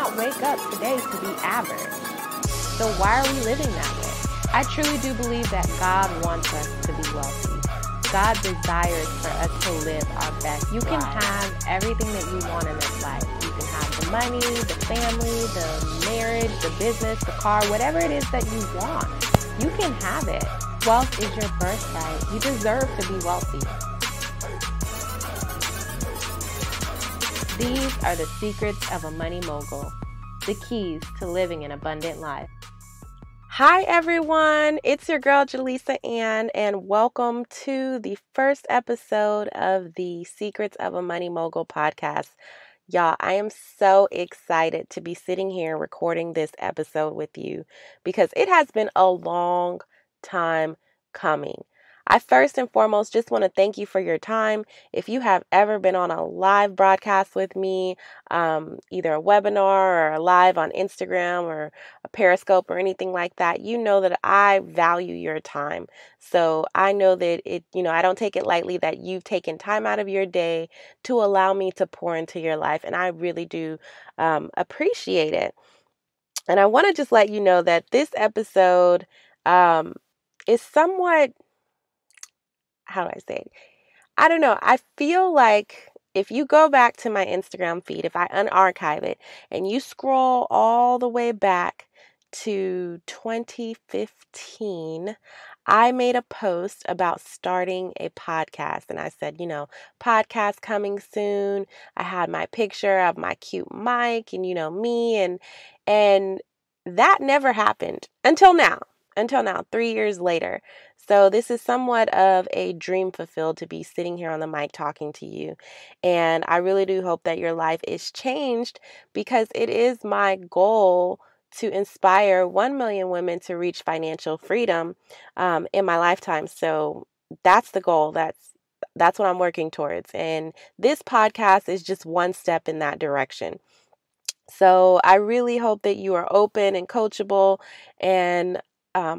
not wake up today to be average. So why are we living that way? I truly do believe that God wants us to be wealthy. God desires for us to live our best. You can have everything that you want in this life. You can have the money, the family, the marriage, the business, the car, whatever it is that you want. You can have it. Wealth is your birthright. You deserve to be wealthy. These are the secrets of a money mogul, the keys to living an abundant life. Hi everyone, it's your girl Jaleesa Ann, and welcome to the first episode of the Secrets of a Money Mogul podcast. Y'all, I am so excited to be sitting here recording this episode with you because it has been a long time coming. I first and foremost just want to thank you for your time. If you have ever been on a live broadcast with me, either a webinar or a live on Instagram or a Periscope or anything like that, you know that I value your time. So I know that I don't take it lightly that you've taken time out of your day to allow me to pour into your life. And I really do appreciate it. And I want to just let you know that this episode is somewhat, how do I say it? I don't know. I feel like if you go back to my Instagram feed, if I unarchive it and you scroll all the way back to 2015, I made a post about starting a podcast. And I said, podcast coming soon. I had my picture of my cute mic and, me. And that never happened until now, 3 years later. So this is somewhat of a dream fulfilled to be sitting here on the mic talking to you. And I really do hope that your life is changed because it is my goal to inspire 1 million women to reach financial freedom in my lifetime. So that's the goal. That's what I'm working towards. And this podcast is just one step in that direction. So I really hope that you are open and coachable and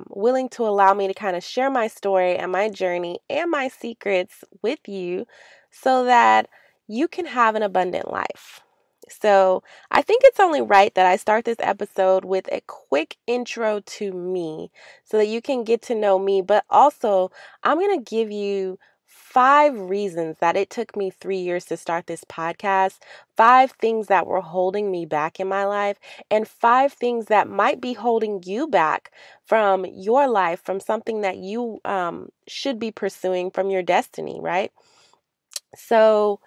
willing to allow me to kind of share my story and my journey and my secrets with you so that you can have an abundant life. So I think it's only right that I start this episode with a quick intro to me so that you can get to know me, but also I'm going to give you 5 reasons that it took me 3 years to start this podcast, 5 things that were holding me back in my life, and 5 things that might be holding you back from your life, from something that you should be pursuing, from your destiny, right? So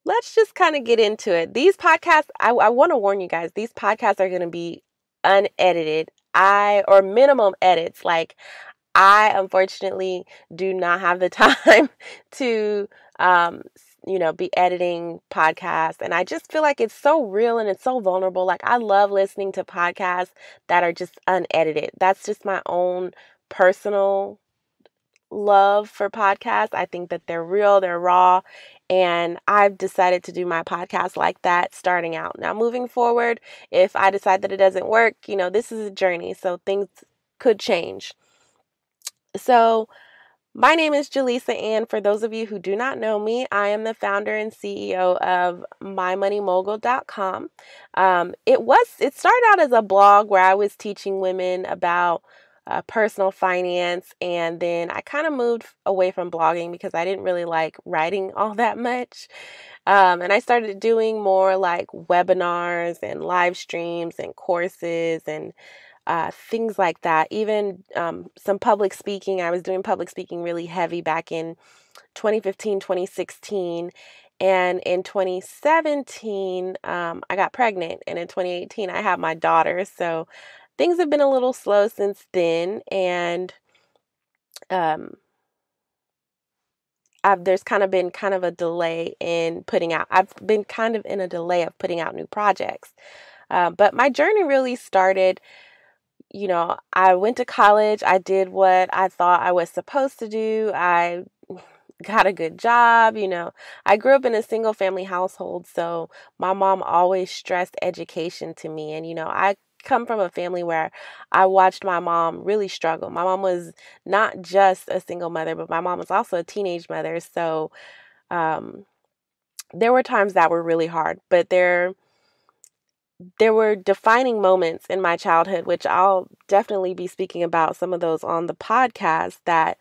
let's just kind of get into it. These podcasts, I want to warn you guys, these podcasts are going to be unedited, or minimum edits. Like, I unfortunately do not have the time to, be editing podcasts. And I just feel like it's so real and it's so vulnerable. Like, I love listening to podcasts that are just unedited. That's just my own personal love for podcasts. I think that they're real, they're raw. And I've decided to do my podcast like that starting out. Now, moving forward, if I decide that it doesn't work, this is a journey. So things could change. So my name is Jaleesa Ann. For those of you who do not know me, I am the founder and CEO of MyMoneyMogul.com. It started out as a blog where I was teaching women about personal finance, and then I kind of moved away from blogging because I didn't really like writing all that much. And I started doing more like webinars and live streams and courses and things like that. Even some public speaking. I was doing public speaking really heavy back in 2015, 2016. And in 2017, I got pregnant. And in 2018, I had my daughter. So things have been a little slow since then. And there's kind of been a delay in putting out. I've been kind of in a delay of putting out new projects. But my journey really started. I went to college. I did what I thought I was supposed to do. I got a good job. I grew up in a single family household. So my mom always stressed education to me. And, I come from a family where I watched my mom really struggle. My mom was not just a single mother, but my mom was also a teenage mother. So there were times that were really hard, but there were defining moments in my childhood, which I'll definitely be speaking about some of those on the podcast, that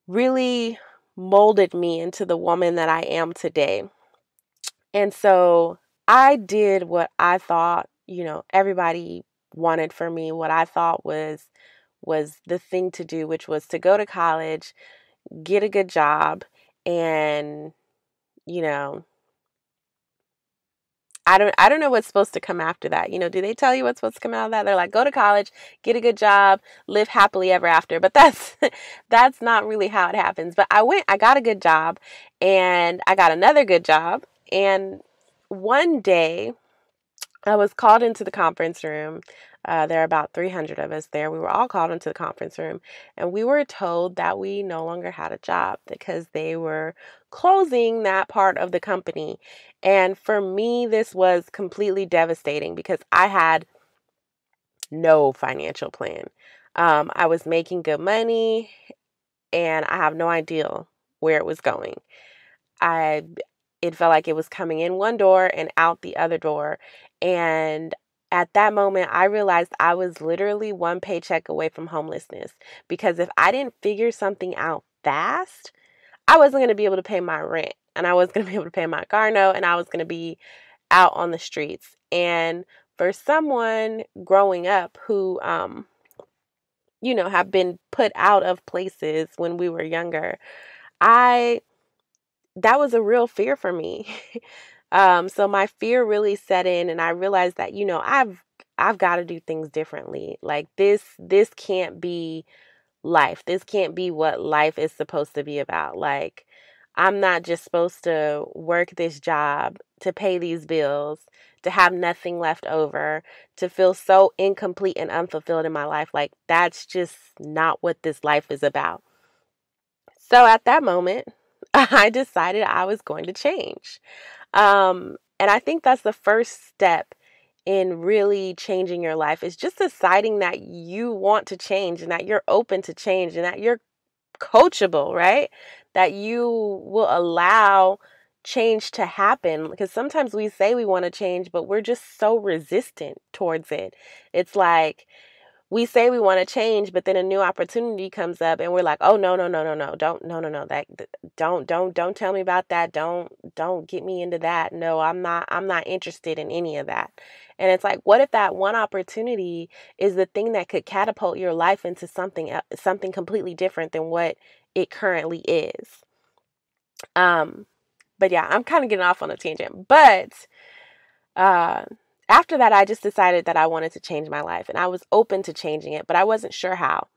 really molded me into the woman that I am today. And so I did what I thought, everybody wanted for me, what I thought was the thing to do, which was to go to college, get a good job, and, you know, I don't know what's supposed to come after that. Do they tell you what's supposed to come out of that? They're like, go to college, get a good job, live happily ever after. But that's that's not really how it happens. But I got a good job, and I got another good job. And one day I was called into the conference room. There are about 300 of us there. We were all called into the conference room, and we were told that we no longer had a job because they were closing that part of the company. And for me, this was completely devastating because I had no financial plan. I was making good money, and I have no idea where it was going. I It felt like it was coming in one door and out the other door. And at that moment, I realized I was literally one paycheck away from homelessness, because if I didn't figure something out fast, I wasn't going to be able to pay my rent, and I wasn't going to be able to pay my car note, and I was going to be out on the streets. And for someone growing up who, have been put out of places when we were younger, I that was a real fear for me. So my fear really set in, and I realized that, I've got to do things differently. Like this can't be life. This can't be what life is supposed to be about. Like, I'm not just supposed to work this job to pay these bills, to have nothing left over, to feel so incomplete and unfulfilled in my life. Like, that's just not what this life is about. So at that moment, I decided I was going to change. And I think that's the first step in really changing your life, is just deciding that you want to change, and that you're open to change, and that you're coachable, right? That you will allow change to happen, because sometimes we say we want to change, but we're just so resistant towards it. It's like, we say we want to change, but then a new opportunity comes up, and we're like, oh, no, no, no, no, no, don't, no, no, no, don't tell me about that. Don't get me into that. No, I'm not interested in any of that. And it's like, what if that one opportunity is the thing that could catapult your life into something completely different than what it currently is? But yeah, I'm kind of getting off on a tangent, but, uh, after that, I just decided that I wanted to change my life, and I was open to changing it, but I wasn't sure how.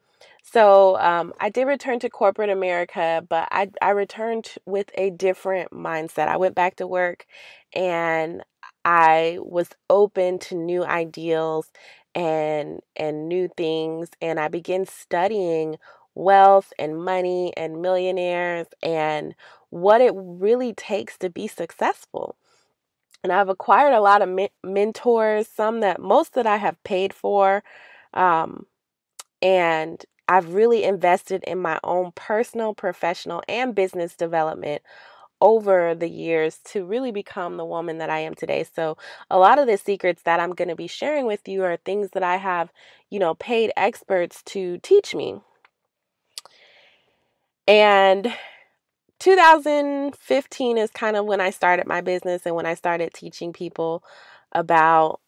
So I did return to corporate America, but I returned with a different mindset. I went back to work, and I was open to new ideals and new things, and I began studying wealth and money and millionaires and what it really takes to be successful. And I've acquired a lot of mentors, most that I have paid for. Um, and I've really invested in my own personal, professional, and business development over the years to really become the woman that I am today. So a lot of the secrets that I'm going to be sharing with you are things that I have, paid experts to teach me. And 2015 is kind of when I started my business, and when I started teaching people about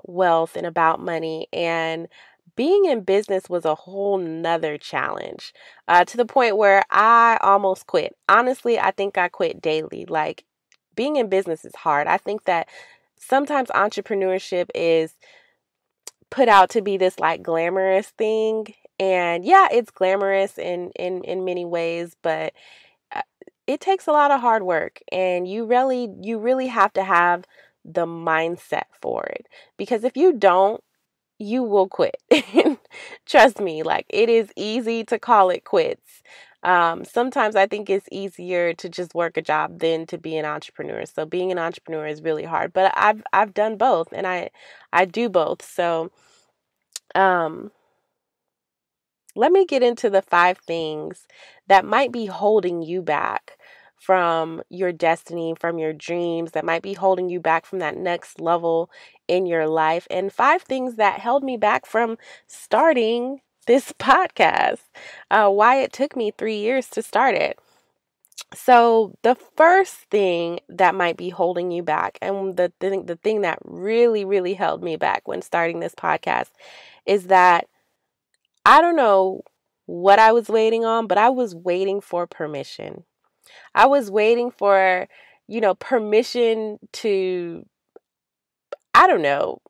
wealth and about money. And being in business was a whole nother challenge, to the point where I almost quit. Honestly, I think I quit daily. Like, being in business is hard. I think that sometimes entrepreneurship is put out to be this like glamorous thing. And yeah, it's glamorous in many ways, but uh, it takes a lot of hard work, and you really have to have the mindset for it, because if you don't, you will quit. Trust me, like, it is easy to call it quits. Sometimes I think it's easier to just work a job than to be an entrepreneur. So being an entrepreneur is really hard, but I've done both, and I do both. So um let me get into the 5 things that might be holding you back from your destiny, from your dreams, that might be holding you back from that next level in your life. And 5 things that held me back from starting this podcast, why it took me 3 years to start it. So the first thing that might be holding you back, and the thing that really, really held me back when starting this podcast, is that I don't know what I was waiting on, but I was waiting for permission. I was waiting for, permission to, I don't know,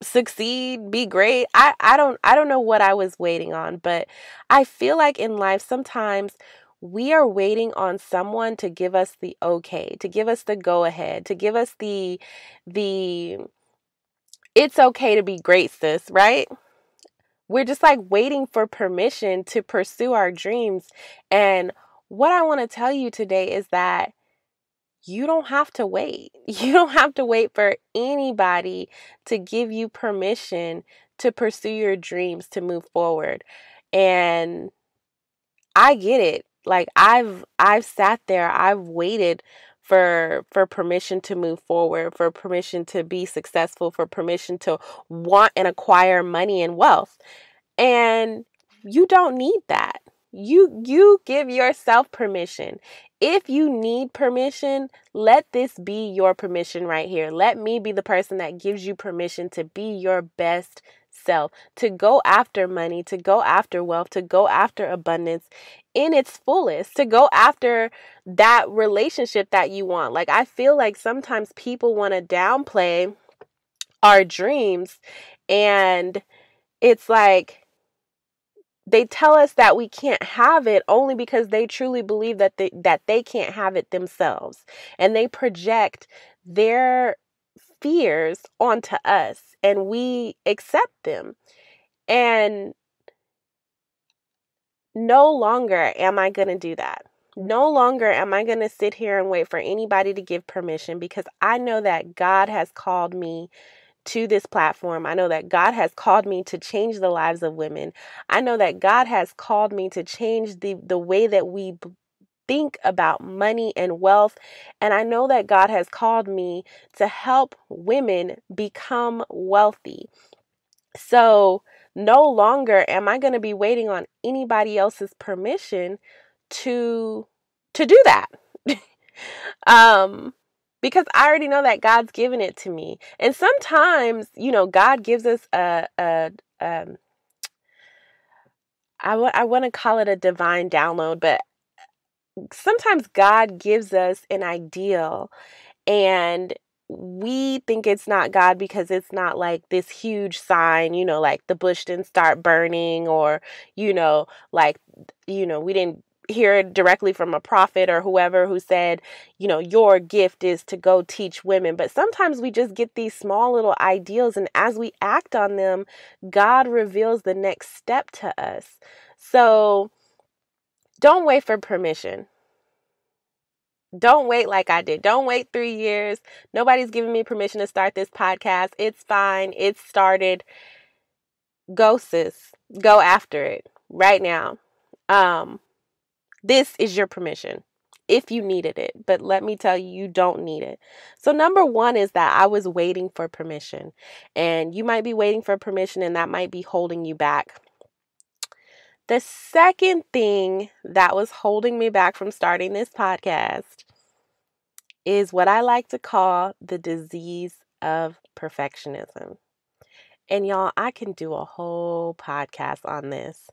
succeed, be great. I don't know what I was waiting on, but I feel like in life sometimes we are waiting on someone to give us the okay, to give us the go ahead, to give us the it's okay to be great, sis, right? We're just like waiting for permission to pursue our dreams. And what I want to tell you today is that you don't have to wait. You don't have to wait for anybody to give you permission to pursue your dreams, to move forward. And I get it. Like I've sat there, I've waited for permission to move forward, for permission to be successful, for permission to want and acquire money and wealth. And you don't need that. You give yourself permission. If you need permission, let this be your permission right here. Let me be the person that gives you permission to be your best self, to go after money, to go after wealth, to go after abundance in its fullest, to go after that relationship that you want. Like, I feel like sometimes people want to downplay our dreams, and it's like they tell us that we can't have it only because they truly believe that they can't have it themselves. And they project their fears onto us and we accept them. And no longer am I going to do that. No longer am I going to sit here and wait for anybody to give permission, because I know that God has called me to this platform. I know that God has called me to change the lives of women. I know that God has called me to change the way that we think about money and wealth. And I know that God has called me to help women become wealthy. So no longer am I going to be waiting on anybody else's permission to do that. Because I already know that God's given it to me. And sometimes, God gives us I want to call it a divine download, but sometimes God gives us an ideal and we think it's not God because it's not like this huge sign, like the bush didn't start burning, or, we didn't hear it directly from a prophet or whoever who said, your gift is to go teach women. But sometimes we just get these small little ideals, and as we act on them, God reveals the next step to us. So don't wait for permission. Don't wait like I did. Don't wait 3 years. Nobody's giving me permission to start this podcast. It's fine. It's started. Go, sis. Go after it right now. This is your permission if you needed it. But let me tell you, you don't need it. So number 1 is that I was waiting for permission. And you might be waiting for permission, and that might be holding you back. The second thing that was holding me back from starting this podcast is what I like to call the disease of perfectionism. And y'all, I can do a whole podcast on this.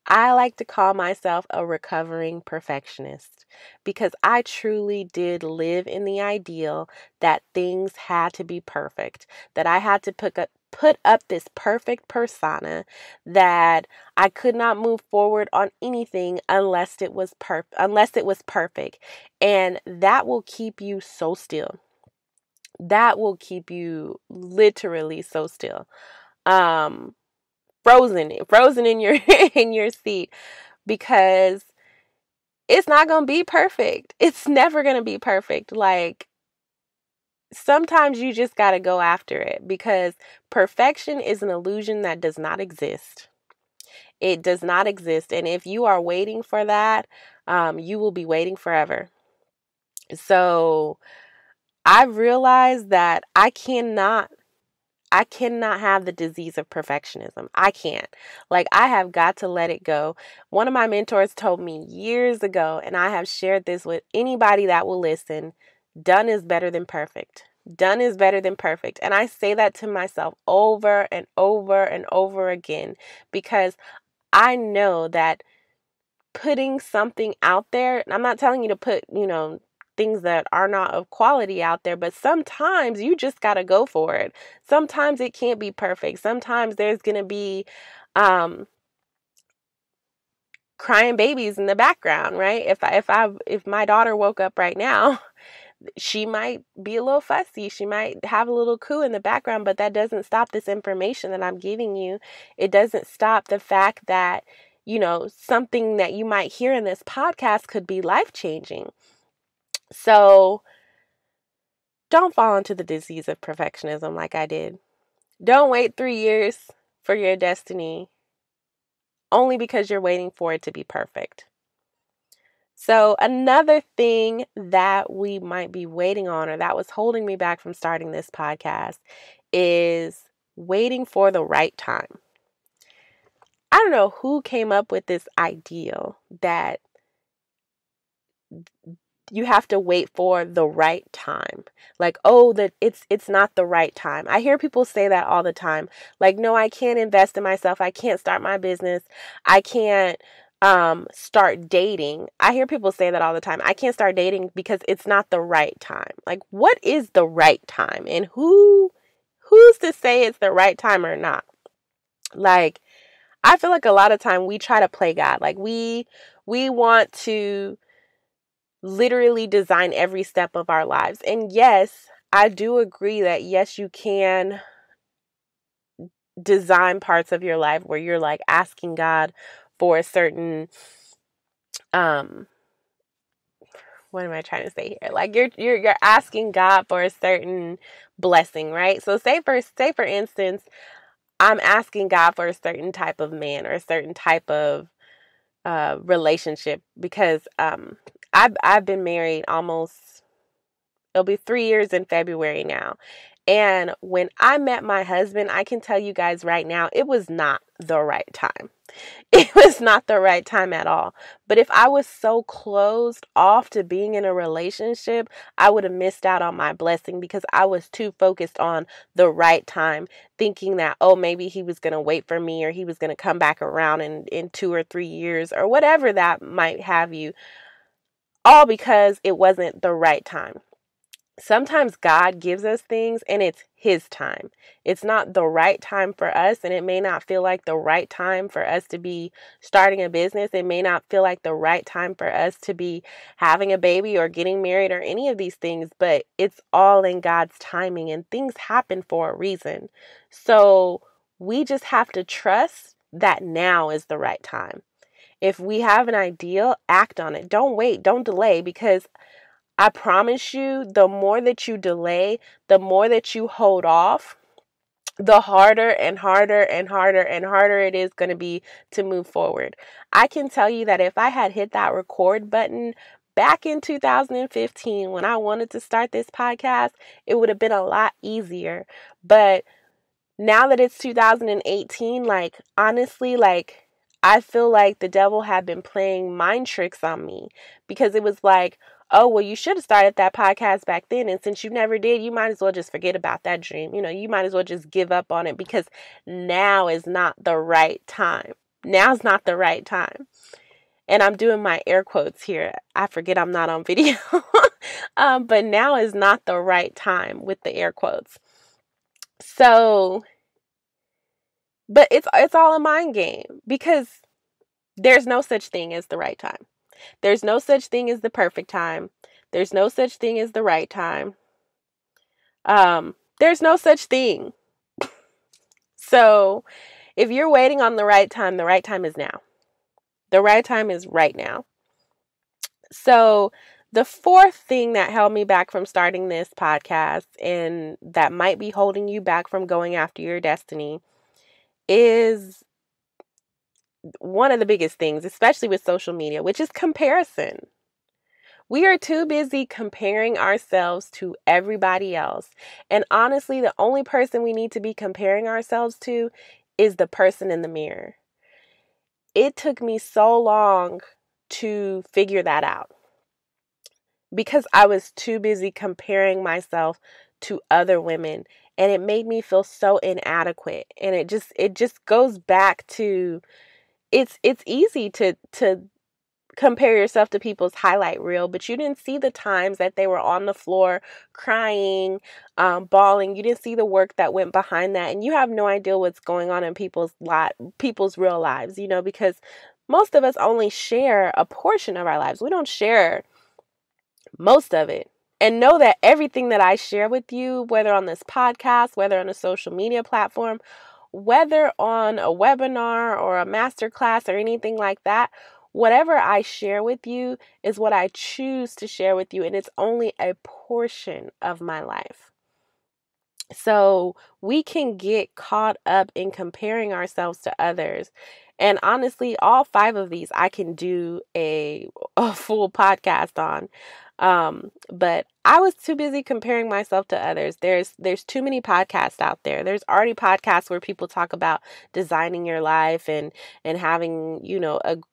I like to call myself a recovering perfectionist, because I truly did live in the ideal that things had to be perfect, that I had to put up this perfect persona, that I could not move forward on anything unless it was perfect. And that will keep you so still. That will keep you literally so still. Frozen in your in your seat, because it's not going to be perfect. It's never going to be perfect. Like, sometimes you just got to go after it, because perfection is an illusion that does not exist. It does not exist. And if you are waiting for that, you will be waiting forever. So I've realized that I cannot have the disease of perfectionism. I can't. Like, I have got to let it go. One of my mentors told me years ago, and I have shared this with anybody that will listen: done is better than perfect. Done is better than perfect. And I say that to myself over and over and over again, because I know that putting something out there, and I'm not telling you to put, things that are not of quality out there, but sometimes you just got to go for it. Sometimes it can't be perfect. Sometimes there's going to be um crying babies in the background, right? If my daughter woke up right now, she might be a little fussy. She might have a little coo in the background, but that doesn't stop this information that I'm giving you. It doesn't stop the fact that, something that you might hear in this podcast could be life-changing. So don't fall into the disease of perfectionism like I did. Don't wait 3 years for your destiny only because you're waiting for it to be perfect. So another thing that we might be waiting on, or that was holding me back from starting this podcast, is waiting for the right time. I don't know who came up with this ideal that you have to wait for the right time. Like, oh, that it's not the right time. I hear people say that all the time. Like, no, I can't invest in myself. I can't start my business. I can't start dating. I hear people say that all the time. I can't start dating because it's not the right time. Like, what is the right time? And who's to say it's the right time or not? Like, I feel like a lot of time we try to play God. Like, we want to literally design every step of our lives. And yes, I do agree that yes, you can design parts of your life where you're like asking God for a certain what am I trying to say here? Like, you're asking God for a certain blessing, right? So say for instance, I'm asking God for a certain type of man or a certain type of relationship, because I've been married almost, it'll be 3 years in February now. And when I met my husband, I can tell you guys right now, it was not the right time. It was not the right time at all. But if I was so closed off to being in a relationship, I would have missed out on my blessing, because I was too focused on the right time, thinking that, oh, maybe he was going to wait for me, or he was going to come back around in 2 or 3 years, or whatever that might have you, all because it wasn't the right time. Sometimes God gives us things and it's His time. It's not the right time for us, and it may not feel like the right time for us to be starting a business. It may not feel like the right time for us to be having a baby or getting married or any of these things, but it's all in God's timing, and things happen for a reason. So we just have to trust that now is the right time. If we have an ideal, act on it. Don't wait, don't delay, because I promise you, the more that you delay, the more that you hold off, the harder and harder and harder and harder it is going to be to move forward. I can tell you that if I had hit that record button back in 2015 when I wanted to start this podcast, it would have been a lot easier. But now that it's 2018, like, honestly, like, I feel like the devil had been playing mind tricks on me, because it was like, oh, well, you should have started that podcast back then. And since you never did, you might as well just forget about that dream. You might as well just give up on it, because now is not the right time. Now's not the right time. And I'm doing my air quotes here. I forget I'm not on video. But now is not the right time with the air quotes. So, but it's all a mind game, because there's no such thing as the right time. There's no such thing as the perfect time. There's no such thing as the right time. There's no such thing. So if you're waiting on the right time is now. The right time is right now. So the fourth thing that held me back from starting this podcast, and that might be holding you back from going after your destiny, is one of the biggest things, especially with social media, which is comparison. We are too busy comparing ourselves to everybody else. And honestly, the only person we need to be comparing ourselves to is the person in the mirror. It took me so long to figure that out because I was too busy comparing myself to other women, and it made me feel so inadequate. And it just goes back to it's easy to compare yourself to people's highlight reel, but you didn't see the times that they were on the floor crying, bawling. You didn't see the work that went behind that, and you have no idea what's going on in people's real lives, because most of us only share a portion of our lives. We don't share most of it. And know that everything that I share with you, whether on this podcast, whether on a social media platform, whether on a webinar or a masterclass or anything like that, whatever I share with you is what I choose to share with you. And it's only a portion of my life. So we can get caught up in comparing ourselves to others. And honestly, all 5 of these I can do a full podcast on. But I was too busy comparing myself to others. There's too many podcasts out there. There's already podcasts where people talk about designing your life and having,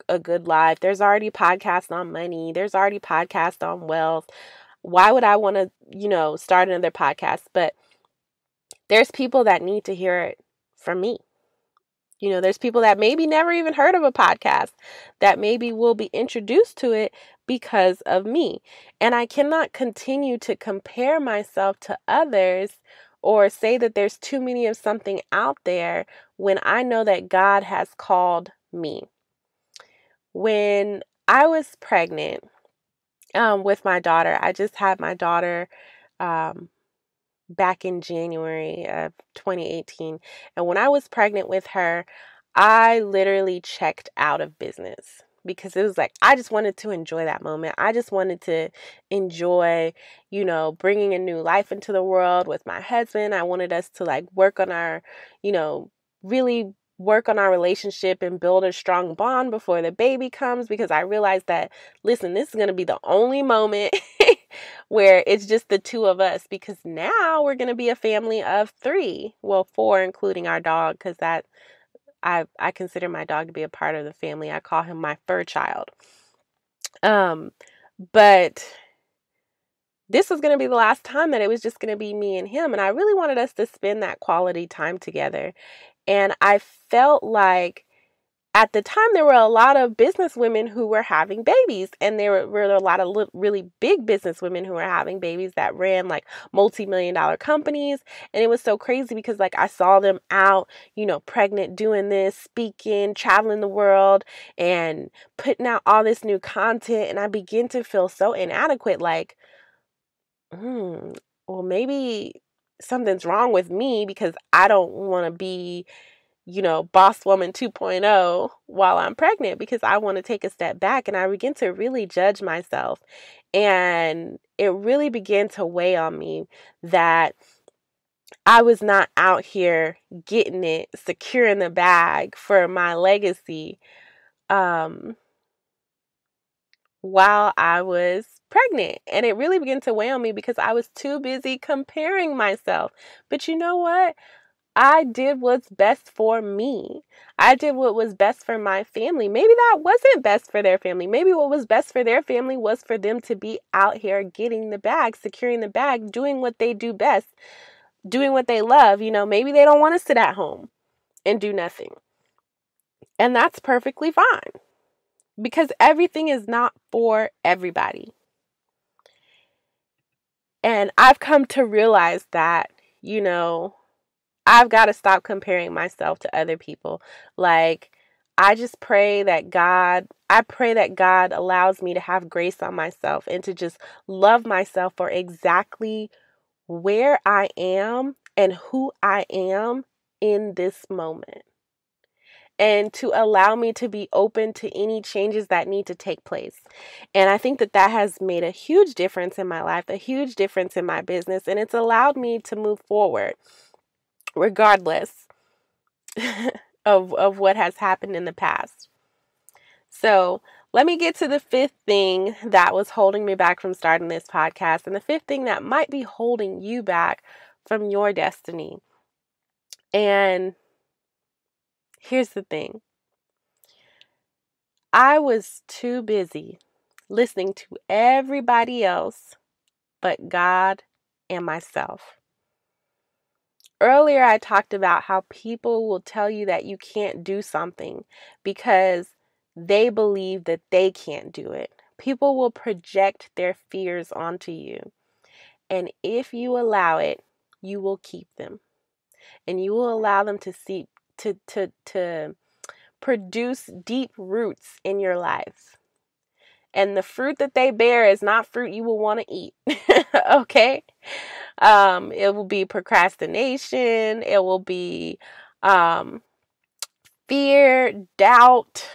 a good life. There's already podcasts on money. There's already podcasts on wealth. Why would I want to, start another podcast? But there's people that need to hear it from me. There's people that maybe never even heard of a podcast that maybe will be introduced to it because of me. And I cannot continue to compare myself to others or say that there's too many of something out there when I know that God has called me. When I was pregnant with my daughter, I just had my daughter back in January of 2018. And when I was pregnant with her, I literally checked out of business because it was like, I just wanted to enjoy that moment. I just wanted to enjoy, bringing a new life into the world with my husband. I wanted us to work on our, really work on our relationship and build a strong bond before the baby comes, because I realized that, listen, this is going to be the only moment where it's just the 2 of us, because now we're going to be a family of 3, well, 4, including our dog, because that I consider my dog to be a part of the family. I call him my fur child. But this was going to be the last time that it was just going to be me and him. And I really wanted us to spend that quality time together. And I felt like at the time, there were a lot of business women who were having babies, and there were a lot of really big business women who were having babies that ran multi-million-dollar companies. And it was so crazy because I saw them out, pregnant, doing this, speaking, traveling the world, and putting out all this new content. And I began to feel so inadequate, well, maybe something's wrong with me because I don't want to be boss woman 2.0 while I'm pregnant, because I want to take a step back. And I begin to really judge myself. And it really began to weigh on me that I was not out here getting it, securing the bag for my legacy, while I was pregnant. And it really began to weigh on me because I was too busy comparing myself. But you know what? I did what's best for me. I did what was best for my family. Maybe that wasn't best for their family. Maybe what was best for their family was for them to be out here getting the bag, securing the bag, doing what they do best, doing what they love. Maybe they don't want to sit at home and do nothing. And that's perfectly fine, because everything is not for everybody. And I've come to realize that, I've got to stop comparing myself to other people. I just pray that I pray that God allows me to have grace on myself and to just love myself for exactly where I am and who I am in this moment. And to allow me to be open to any changes that need to take place. And I think that has made a huge difference in my life, a huge difference in my business, and it's allowed me to move forward regardless of what has happened in the past. So let me get to the fifth thing that was holding me back from starting this podcast, and the fifth thing that might be holding you back from your destiny. And here's the thing. I was too busy listening to everybody else but God and myself. Earlier, I talked about how people will tell you that you can't do something because they believe that they can't do it. People will project their fears onto you. And if you allow it, you will keep them. And you will allow them to produce deep roots in your life. And the fruit that they bear is not fruit you will want to eat. Okay? It will be procrastination. It will be fear, doubt,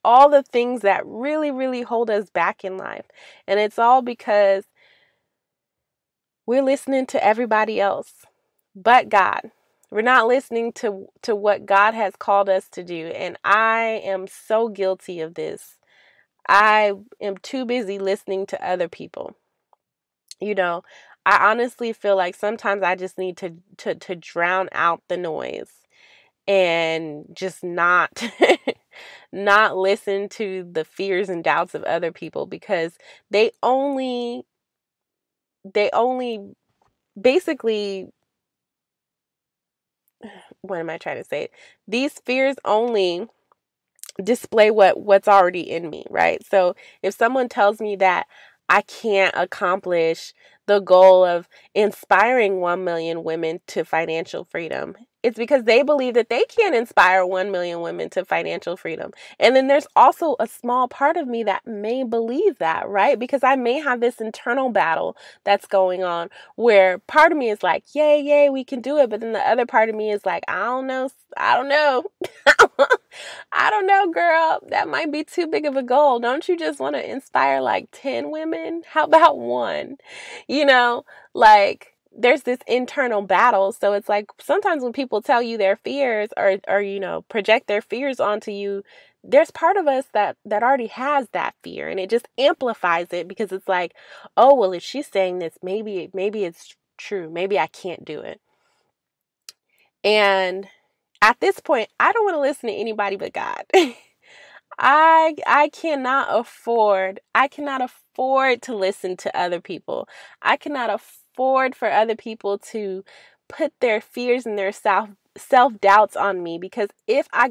all the things that really, really hold us back in life. And it's all because we're listening to everybody else but God. We're not listening to what God has called us to do. And I am so guilty of this. I am too busy listening to other people. You know, I honestly feel like sometimes I just need to drown out the noise and just not not listen to the fears and doubts of other people, because they only basically, what am I trying to say? These fears only display what's already in me, right? So if someone tells me that I can't accomplish the goal of inspiring 1 million women to financial freedom, it's because they believe that they can't inspire 1 million women to financial freedom. And then there's also a small part of me that may believe that, right? Because I may have this internal battle that's going on where part of me is like, yay, we can do it. But then the other part of me is like, I don't know. I don't know, girl. That might be too big of a goal. Don't you just want to inspire like 10 women? How about one? Like there's this internal battle. So it's like sometimes when people tell you their fears or project their fears onto you, there's part of us that already has that fear, and it just amplifies it, because it's like, oh, well, if she's saying this, maybe it's true. Maybe I can't do it. And at this point, I don't want to listen to anybody but God. I cannot afford to listen to other people. I cannot afford for other people to put their fears and their self-doubts on me, because if I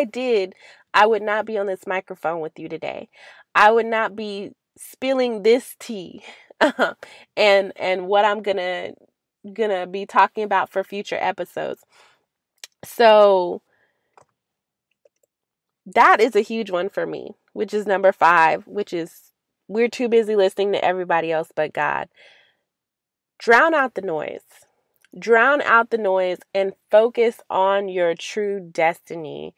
did, I would not be on this microphone with you today. I would not be spilling this tea and what I'm gonna be talking about for future episodes. So that is a huge one for me, which is number 5, which is we're too busy listening to everybody else but God. Drown out the noise. Drown out the noise and focus on your true destiny.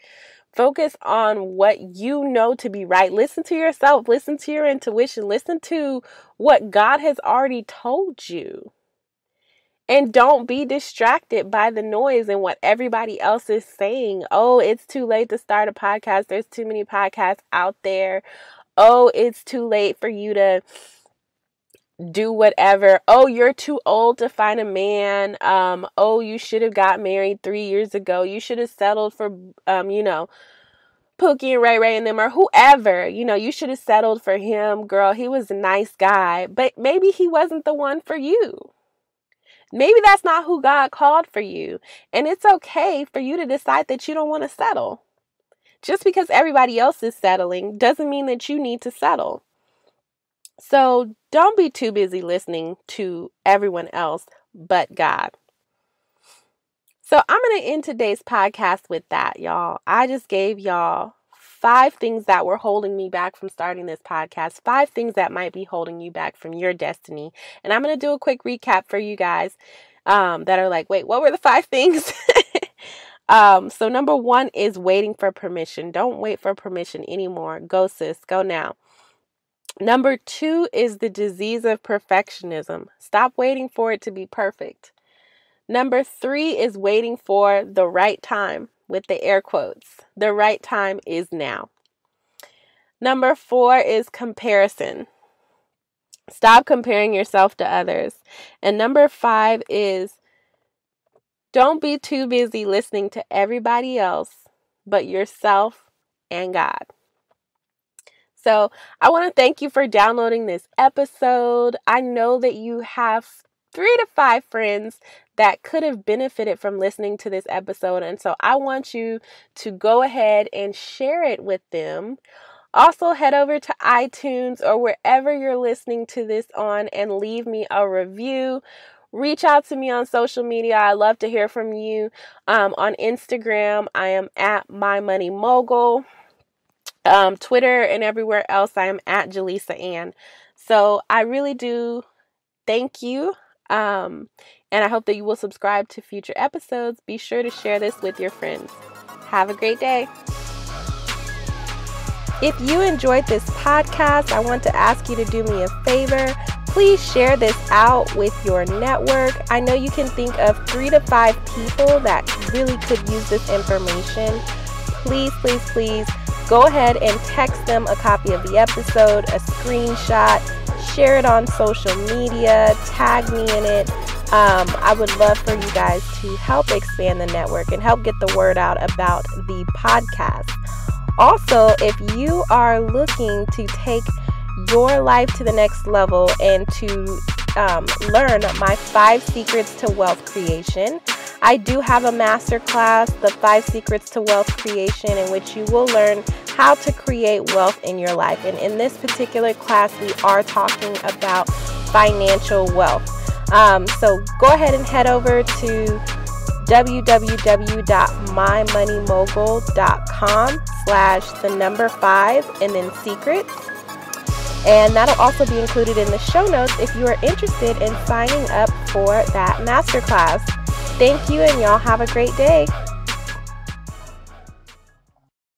Focus on what you know to be right. Listen to yourself. Listen to your intuition. Listen to what God has already told you. And don't be distracted by the noise and what everybody else is saying. Oh, it's too late to start a podcast. There's too many podcasts out there. Oh, it's too late for you to do whatever. Oh, you're too old to find a man. Oh, you should have got married 3 years ago. You should have settled for, Pookie and Ray Ray and them, or whoever. You should have settled for him. Girl, he was a nice guy, but maybe he wasn't the one for you. Maybe that's not who God called for you. And it's okay for you to decide that you don't want to settle. Just because everybody else is settling doesn't mean that you need to settle. So don't be too busy listening to everyone else but God. So I'm going to end today's podcast with that, y'all. I just gave y'all 5 things that were holding me back from starting this podcast, 5 things that might be holding you back from your destiny. And I'm going to do a quick recap for you guys that are like, wait, what were the 5 things? So number 1 is waiting for permission. Don't wait for permission anymore. Go, sis. Go now. Number 2 is the disease of perfectionism. Stop waiting for it to be perfect. Number 3 is waiting for the right time, with the air quotes. The right time is now. Number 4 is comparison. Stop comparing yourself to others. And number 5 is don't be too busy listening to everybody else but yourself and God. So I want to thank you for downloading this episode. I know that you have 3 to 5 friends that could have benefited from listening to this episode. And so I want you to go ahead and share it with them. Also, head over to iTunes or wherever you're listening to this on and leave me a review. Reach out to me on social media. I love to hear from you. On Instagram, I am at My Money Mogul. Twitter and everywhere else, I am at Jaleesa Ann. So I really do thank you. And I hope that you will subscribe to future episodes. Be sure to share this with your friends. Have a great day. If you enjoyed this podcast, I want to ask you to do me a favor. Please share this out with your network. I know you can think of 3 to 5 people that really could use this information. Please, please, please go ahead and text them a copy of the episode, a screenshot, share it on social media, tag me in it. I would love for you guys to help expand the network and help get the word out about the podcast. Also, if you are looking to take your life to the next level and to learn my 5 secrets to wealth creation, I do have a masterclass, the 5 secrets to wealth creation, in which you will learn how to create wealth in your life. And in this particular class, we are talking about financial wealth. So go ahead and head over to www.mymoneymogul.com/5 and then secrets. And that'll also be included in the show notes if you are interested in signing up for that masterclass. Thank you, and y'all have a great day.